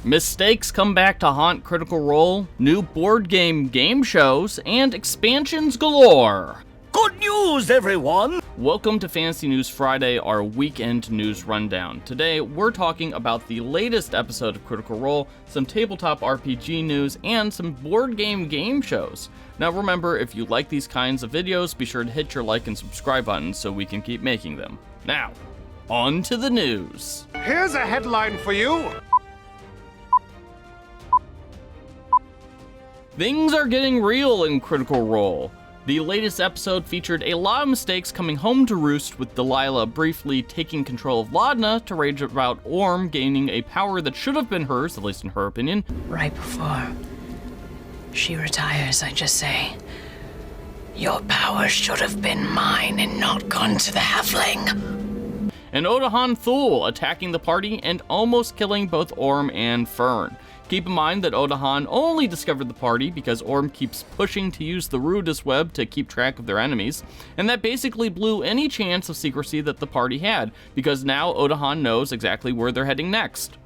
Mistakes come back to haunt Critical Role, new board game shows, and expansions galore. Good news, everyone! Welcome to Fantasy News Friday, our weekend news rundown. Today, we're talking about the latest episode of Critical Role, some tabletop RPG news, and some board game shows. Now remember, if you like these kinds of videos, be sure to hit your like and subscribe buttons so we can keep making them. Now, on to the news. Here's a headline for you. Things are getting real in Critical Role. The latest episode featured a lot of mistakes coming home to roost, with Delilah briefly taking control of Laudna to rage about Orm gaining a power that should have been hers, at least in her opinion. Right before she retires, I just say, your power should have been mine and not gone to the halfling. And Odahan Thule attacking the party and almost killing both Orm and Fern. Keep in mind that Odahan only discovered the party because Orm keeps pushing to use the Rudis web to keep track of their enemies, and that basically blew any chance of secrecy that the party had, because now Odahan knows exactly where they're heading next.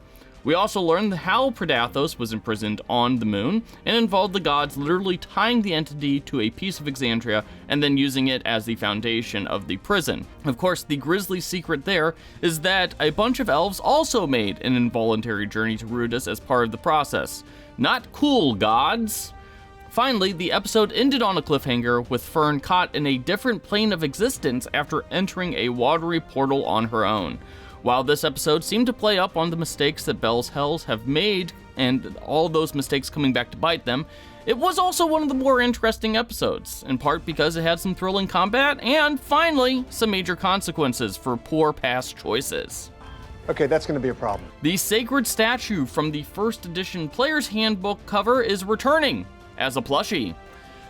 We also learned how Predathos was imprisoned on the moon, and involved the gods literally tying the entity to a piece of Exandria and then using it as the foundation of the prison. Of course, the grisly secret there is that a bunch of elves also made an involuntary journey to Rudis as part of the process. Not cool, gods! Finally, the episode ended on a cliffhanger, with Fern caught in a different plane of existence after entering a watery portal on her own. While this episode seemed to play up on the mistakes that Bell's Hells have made, and all those mistakes coming back to bite them, it was also one of the more interesting episodes, in part because it had some thrilling combat, and finally, some major consequences for poor past choices. Okay, that's going to be a problem. The sacred statue from the first edition Player's Handbook cover is returning as a plushie.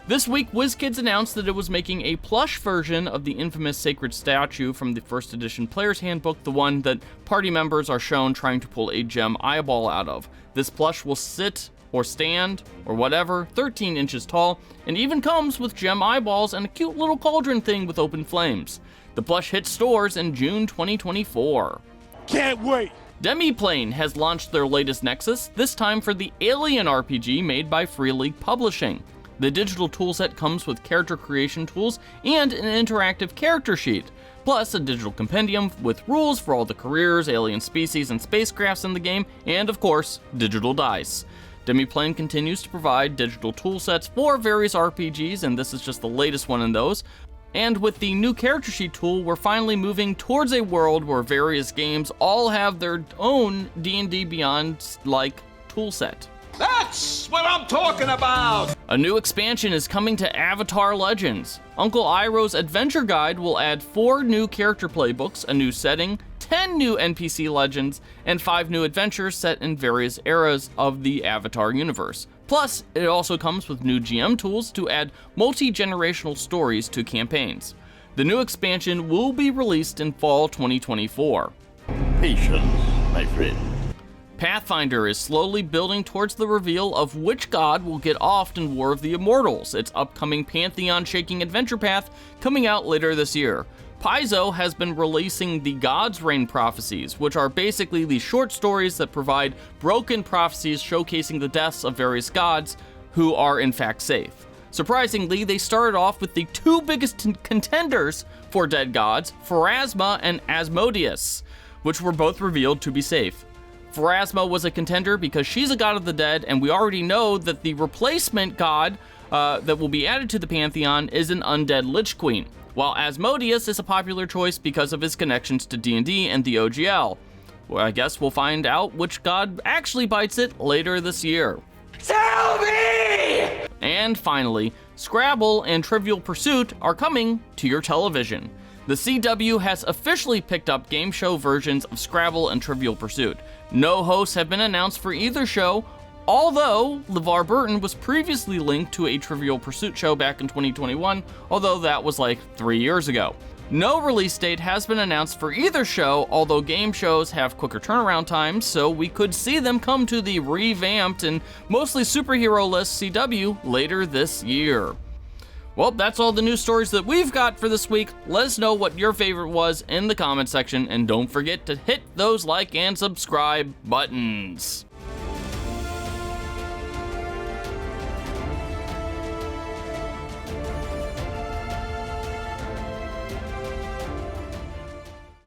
This week, WizKids announced that it was making a plush version of the infamous sacred statue from the first edition Player's Handbook, the one that party members are shown trying to pull a gem eyeball out of. This plush will sit or stand or whatever, 13 inches tall, and even comes with gem eyeballs and a cute little cauldron thing with open flames. The plush hits stores in June 2024. Can't wait! Demiplane has launched their latest Nexus, this time for the Alien RPG made by Free League Publishing. The digital toolset comes with character creation tools and an interactive character sheet, plus a digital compendium with rules for all the careers, alien species, and spacecrafts in the game, and of course, digital dice. Demiplane continues to provide digital toolsets for various RPGs, and this is just the latest one in those. And with the new character sheet tool, we're finally moving towards a world where various games all have their own D&D Beyond-like toolset. That's what I'm talking about! A new expansion is coming to Avatar Legends. Uncle Iroh's Adventure Guide will add 4 new character playbooks, a new setting, 10 new NPC legends, and 5 new adventures set in various eras of the Avatar universe. Plus, it also comes with new GM tools to add multi-generational stories to campaigns. The new expansion will be released in fall 2024. Patience, my friend. Pathfinder is slowly building towards the reveal of which god will get offed in War of the Immortals, its upcoming pantheon-shaking adventure path coming out later this year. Paizo has been releasing the Godsrain prophecies, which are basically the short stories that provide broken prophecies showcasing the deaths of various gods who are in fact safe. Surprisingly, they started off with the 2 biggest contenders for dead gods, Pharasma and Asmodeus, which were both revealed to be safe. Pharasma was a contender because she's a god of the dead, and we already know that the replacement god that will be added to the pantheon is an undead Lich Queen, while Asmodeus is a popular choice because of his connections to D&D and the OGL. Well, I guess we'll find out which god actually bites it later this year. Tell me! And finally, Scrabble and Trivial Pursuit are coming to your television. The CW has officially picked up game show versions of Scrabble and Trivial Pursuit. No hosts have been announced for either show, although LeVar Burton was previously linked to a Trivial Pursuit show back in 2021, although that was like 3 years ago. No release date has been announced for either show, although game shows have quicker turnaround times, so we could see them come to the revamped and mostly superhero-less CW later this year. Well, that's all the news stories that we've got for this week. Let us know what your favorite was in the comment section, and don't forget to hit those like and subscribe buttons.